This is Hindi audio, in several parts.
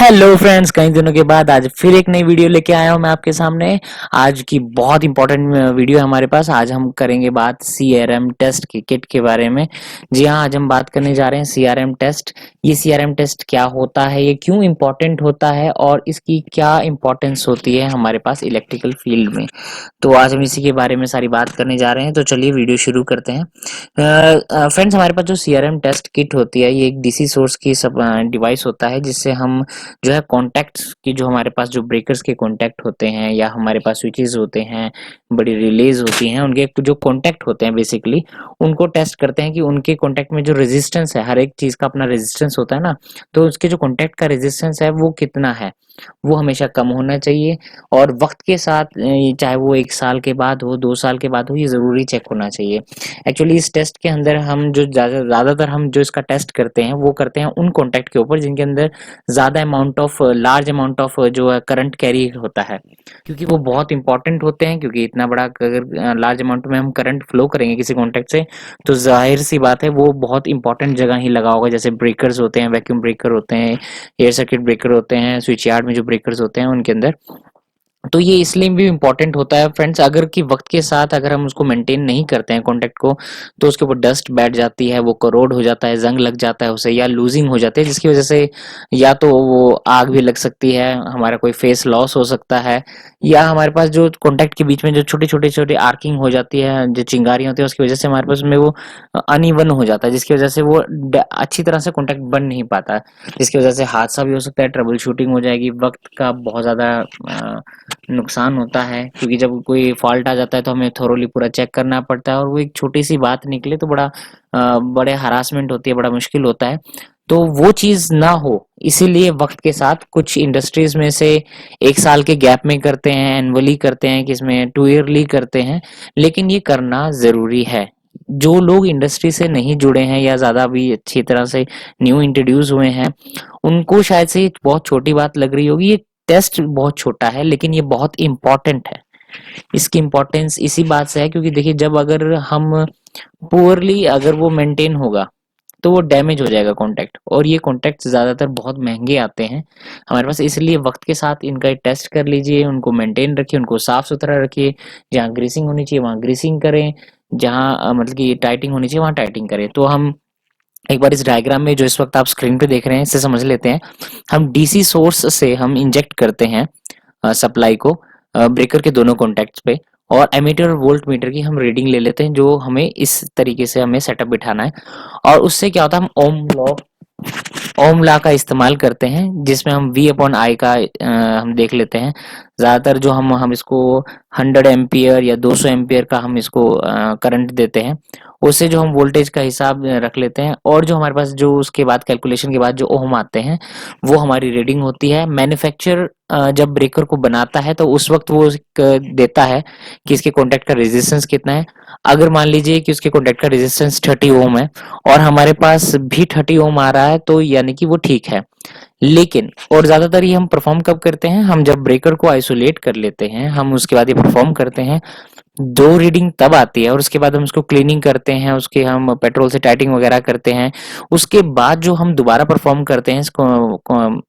हेलो फ्रेंड्स, कई दिनों के बाद आज फिर एक नई वीडियो लेके आया हूं मैं आपके सामने। आज की बहुत इंपॉर्टेंट वीडियो है हमारे पास। आज हम करेंगे बात सीआरएम टेस्ट की किट के बारे में। जी हाँ, आज हम बात करने जा रहे हैं सीआरएम टेस्ट। ये सीआरएम टेस्ट क्या होता है, ये क्यों इम्पोर्टेंट होता है और इसकी क्या इम्पोर्टेंस होती है हमारे पास इलेक्ट्रिकल फील्ड में। तो आज हम इसी के बारे में सारी बात करने जा रहे हैं। तो चलिए वीडियो शुरू करते हैं। फ्रेंड्स, हमारे पास जो सीआरएम टेस्ट किट होती है, ये एक डीसी सोर्स की सब डिवाइस होता है, जिससे हम जो है कॉन्टैक्ट्स की, जो हमारे पास जो ब्रेकर्स के कॉन्टैक्ट होते हैं या हमारे पास स्विचेस होते हैं, बड़ी रिलेज होती हैं, उनके जो कॉन्टैक्ट होते हैं बेसिकली उनको टेस्ट करते हैं कि उनके कॉन्टैक्ट में जो रेजिस्टेंस है, हर एक चीज का अपना रेजिस्टेंस होता है ना, तो उसके जो कॉन्टैक्ट का रेजिस्टेंस है वो कितना है, वो हमेशा कम होना चाहिए। और वक्त के साथ चाहे वो 1 साल के बाद हो, 2 साल के बाद हो, ये जरूरी चेक होना चाहिए। एक्चुअली इस टेस्ट के अंदर हम जो ज्यादातर हम जो इसका टेस्ट करते हैं वो करते हैं उन कॉन्टैक्ट के ऊपर जिनके अंदर ज्यादा amount of large amount of जो है करंट कैरी होता है, क्योंकि वो बहुत इंपॉर्टेंट होते हैं। क्योंकि इतना बड़ा अगर लार्ज अमाउंट में हम करंट फ्लो करेंगे किसी कॉन्टैक्ट से, तो जाहिर सी बात है वो बहुत इंपॉर्टेंट जगह ही लगा होगा। जैसे ब्रेकर्स होते हैं, वैक्यूम ब्रेकर होते हैं, एयर सर्किट ब्रेकर होते हैं, स्विच यार्ड में जो ब्रेकर्स होते हैं उनके अंदर। तो ये इसलिए भी इम्पोर्टेंट होता है फ्रेंड्स, अगर कि वक्त के साथ अगर हम उसको मेंटेन नहीं करते हैं कॉन्टैक्ट को, तो उसके ऊपर डस्ट बैठ जाती है, वो करोड हो जाता है, जंग लग जाता है उसे, या लूजिंग हो जाती है, जिसकी वजह से या तो वो आग भी लग सकती है, हमारा कोई फेस लॉस हो सकता है, या हमारे पास जो कॉन्टैक्ट के बीच में जो छोटी आर्किंग हो जाती है, जो चिंगारियां होती है, उसकी वजह से हमारे पास में वो अनइवन हो जाता है, जिसकी वजह से वो अच्छी तरह से कॉन्टैक्ट बन नहीं पाता, जिसकी वजह से हादसा भी हो सकता है, ट्रबल शूटिंग हो जाएगी, वक्त का बहुत ज्यादा नुकसान होता है। क्योंकि जब कोई फॉल्ट आ जाता है तो हमें थोरोली पूरा चेक करना पड़ता है, और वो एक छोटी सी बात निकले तो बड़े हरासमेंट होती है, बड़ा मुश्किल होता है। तो वो चीज ना हो, इसीलिए वक्त के साथ कुछ इंडस्ट्रीज में से 1 साल के गैप में करते हैं, एनुअली करते हैं, किसमें 2 ईयरली करते हैं, लेकिन ये करना जरूरी है। जो लोग इंडस्ट्री से नहीं जुड़े हैं या ज्यादा अभी अच्छी तरह से न्यू इंट्रोड्यूस हुए हैं, उनको शायद से ये बहुत छोटी बात लग रही होगी। ये टेस्ट बहुत छोटा है, लेकिन ये बहुत इंपॉर्टेंट है। इसकी इंपॉर्टेंस इसी बात से है क्योंकि देखिए, जब अगर हम पुअरली अगर वो मेंटेन होगा तो वो डैमेज हो जाएगा कॉन्टैक्ट, और ये कॉन्टैक्ट ज्यादातर बहुत महंगे आते हैं हमारे पास। इसलिए वक्त के साथ इनका टेस्ट कर लीजिए, उनको मेंटेन रखिए, उनको साफ सुथरा रखिए। जहाँ ग्रीसिंग होनी चाहिए वहाँ ग्रीसिंग करें, जहाँ मतलब कि टाइटिंग होनी चाहिए वहाँ टाइटिंग करें। तो हम एक बार इस डायग्राम में जो इस वक्त आप स्क्रीन पे देख रहे हैं इससे समझ लेते हैं। हम डीसी सोर्स से हम इंजेक्ट करते हैं सप्लाई को ब्रेकर के दोनों कॉन्टैक्ट्स पे, और एमीटर और वोल्ट मीटर की हम रीडिंग ले लेते हैं, जो हमें इस तरीके से हमें सेटअप बिठाना है। और उससे क्या होता है, हम ओम लॉ का इस्तेमाल करते हैं, जिसमें हम V अपॉन आई का हम देख लेते हैं। ज्यादातर जो हम इसको 100 एम्पियर या 200 एम्पियर का हम इसको करंट देते हैं, उससे जो हम वोल्टेज का हिसाब रख लेते हैं, और जो हमारे पास जो उसके बाद कैलकुलेशन के बाद जो ओम आते हैं वो हमारी रीडिंग होती है। मैन्युफैक्चर जब ब्रेकर को बनाता है तो उस वक्त वो देता है कि इसके कॉन्टैक्ट का रेजिस्टेंस कितना है। अगर मान लीजिए कि उसके कॉन्टैक्ट का रेजिस्टेंस 30 ओम है और हमारे पास भी 30 ओम आ रहा है, तो यानी कि वो ठीक है। लेकिन और ज्यादातर ये हम परफॉर्म कब करते हैं, हम जब ब्रेकर को आइसोलेट कर लेते हैं, हम उसके बाद ये परफॉर्म करते हैं। दो रीडिंग तब आती है और उसके बाद हम उसको क्लीनिंग करते हैं, उसके हम पेट्रोल से टाइटिंग वगैरह करते हैं। उसके बाद जो हम दोबारा परफॉर्म करते हैं इसको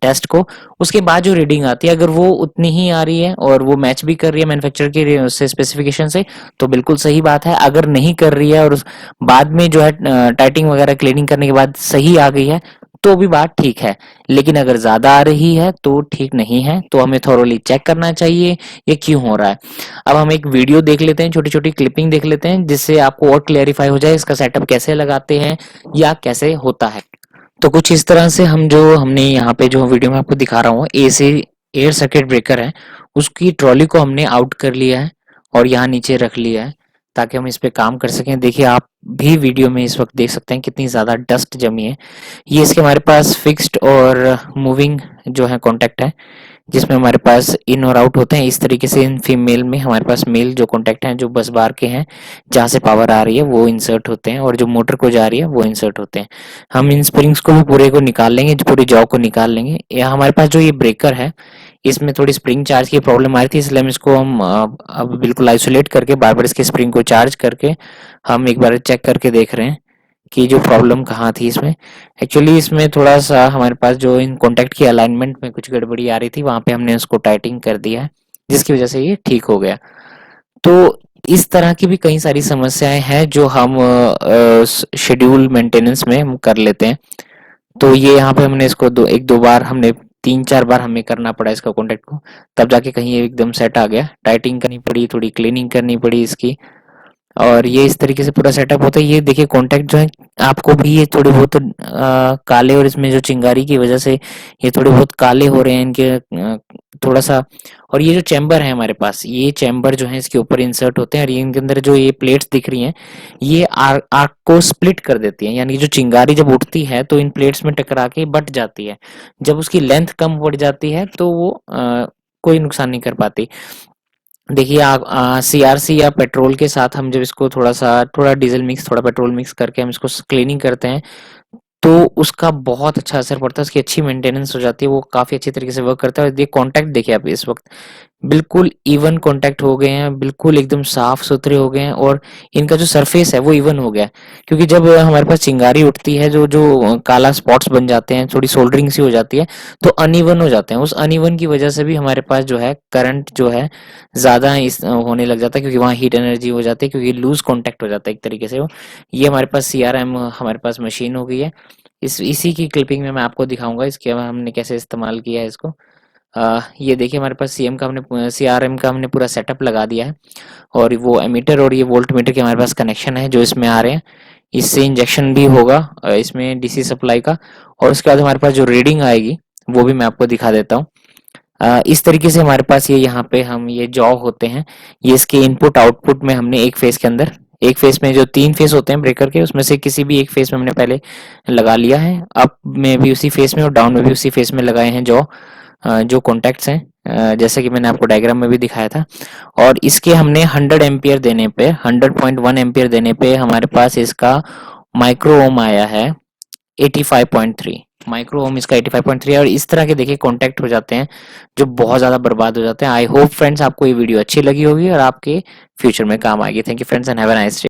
टेस्ट को, उसके बाद जो रीडिंग आती है, अगर वो उतनी ही आ रही है और वो मैच भी कर रही है मैन्युफैक्चर के से स्पेसिफिकेशन से, तो बिल्कुल सही बात है। अगर नहीं कर रही है और बाद में जो है टाइटिंग वगैरह क्लीनिंग करने के बाद सही आ गई है, तो भी बात ठीक है। लेकिन अगर ज्यादा आ रही है तो ठीक नहीं है, तो हमें थोरोली चेक करना चाहिए ये क्यों हो रहा है। अब हम एक वीडियो देख लेते हैं, छोटी छोटी क्लिपिंग देख लेते हैं, जिससे आपको और क्लियरिफाई हो जाए इसका सेटअप कैसे लगाते हैं या कैसे होता है। तो कुछ इस तरह से हमने यहाँ पे जो वीडियो में आपको दिखा रहा हूँ, एसी एयर सर्किट ब्रेकर है, उसकी ट्रॉली को हमने आउट कर लिया है और यहाँ नीचे रख लिया है, ताकि हम इस पे काम कर सकें। देखिए, आप भी वीडियो में इस वक्त देख सकते हैं कितनी ज्यादा डस्ट जमी है। ये इसके हमारे पास फिक्स्ड और मूविंग जो है कॉन्टेक्ट है, जिसमें हमारे पास इन और आउट होते हैं। इस तरीके से इन फीमेल में हमारे पास मेल जो कॉन्टेक्ट हैं, जो बस बार के हैं, जहाँ से पावर आ रही है वो इंसर्ट होते हैं, और जो मोटर को जा रही है वो इंसर्ट होते हैं। हम इन स्प्रिंग्स को भी पूरे को निकाल लेंगे, पूरी जॉ को निकाल लेंगे। यहाँ हमारे पास जो ये ब्रेकर है, इसमें थोड़ी स्प्रिंग चार्ज की प्रॉब्लम आ रही थी, इसलिए हम इसको अब बिल्कुल आइसोलेट करके बार बार इसके स्प्रिंग को चार्ज करके हम एक बार चेक करके देख रहे हैं कि जो प्रॉब्लम कहाँ थी इसमें। एक्चुअली इसमें थोड़ा सा हमारे पास जो इन कॉन्टैक्ट की अलाइनमेंट में कुछ गड़बड़ी आ रही थी, वहाँ पे हमने उसको टाइटिंग कर दिया है, जिसकी वजह से ये ठीक हो गया। तो इस तरह की भी कई सारी समस्याएं हैं जो हम शेड्यूल मेंटेनेंस में हम कर लेते हैं। तो ये यहाँ पे हमने इसको एक दो बार हमने 3-4 बार हमें करना पड़ा इसका कॉन्टैक्ट को, तब जाके कहीं ये एकदम सेट आ गया। टाइटिंग करनी पड़ी, थोड़ी क्लीनिंग करनी पड़ी इसकी, और ये इस तरीके से पूरा सेटअप होता है। ये देखिए कॉन्टैक्ट जो है आपको भी ये थोड़े बहुत काले, और इसमें जो चिंगारी की वजह से ये थोड़े बहुत काले हो रहे हैं इनके, थोड़ा सा। और ये जो चैम्बर है हमारे पास, ये चैम्बर जो है इसके ऊपर इंसर्ट होते हैं, और ये इनके अंदर जो ये प्लेट्स दिख रही हैं, ये आग को स्प्लिट कर देती हैं। यानी जो चिंगारी जब उठती है तो इन प्लेट्स में टकरा के बट जाती है। जब उसकी लेंथ कम बढ़ जाती है तो वो कोई नुकसान नहीं कर पाती। देखिए आप सीआरसी या पेट्रोल के साथ हम जब इसको थोड़ा डीजल मिक्स, थोड़ा पेट्रोल मिक्स करके हम इसको क्लीनिंग करते हैं, तो उसका बहुत अच्छा असर पड़ता है, उसकी अच्छी मेंटेनेंस हो जाती है, वो काफ़ी अच्छी तरीके से वर्क करता है। और ये कॉन्टैक्ट देखिए आप इस वक्त बिल्कुल इवन कॉन्टैक्ट हो गए हैं, बिल्कुल एकदम साफ सुथरे हो गए हैं, और इनका जो सरफेस है वो इवन हो गया है। क्योंकि जब हमारे पास चिंगारी उठती है, जो जो काला स्पॉट्स बन जाते हैं, थोड़ी सोल्डरिंग सी हो जाती है, तो अनइवन हो जाते हैं। उस अनइवन की वजह से भी हमारे पास जो है करंट जो है ज़्यादा इस होने लग जाता है, क्योंकि वहाँ हीट एनर्जी हो जाती है, क्योंकि लूज कॉन्टैक्ट हो जाता है एक तरीके से वो। ये हमारे पास सीआरएम हमारे पास मशीन हो गई है। इसी की क्लिपिंग में मैं आपको दिखाऊंगा इसके हमने कैसे इस्तेमाल किया है इसको। ये देखिए हमारे पास सीआरएम का हमने पूरा सेटअप लगा दिया है, और वो एमीटर और ये वोल्ट मीटर के हमारे पास कनेक्शन है जो इसमें आ रहे हैं। इससे इंजेक्शन भी होगा इसमें डीसी सप्लाई का, और उसके बाद हमारे पास जो रीडिंग आएगी वो भी मैं आपको दिखा देता हूँ। इस तरीके से हमारे पास ये यहाँ पे हम ये जॉ होते हैं, ये इसके इनपुट आउटपुट में हमने एक फेस के अंदर, एक फेस में जो 3 फेस होते हैं ब्रेकर के, उसमें से किसी भी एक फेस में हमने पहले लगा लिया है। अप में भी उसी फेस में और डाउन में भी उसी फेस में लगाए हैं जो कॉन्टैक्ट्स हैं, जैसे कि मैंने आपको डायग्राम में भी दिखाया था। और इसके हमने 100 एम्पियर देने पे, 100.1 एम्पियर देने पे हमारे पास इसका माइक्रो ओम आया है 85.3 माइक्रो ओम, इसका 85.3। और इस तरह के देखिए कॉन्टैक्ट हो जाते हैं जो बहुत ज़्यादा बर्बाद हो जाते हैं। आई होप फ्रेंड्स आपको ये वीडियो अच्छी लगी होगी और आपके फ्यूचर में काम आएगी। Thank you friends and have a nice day.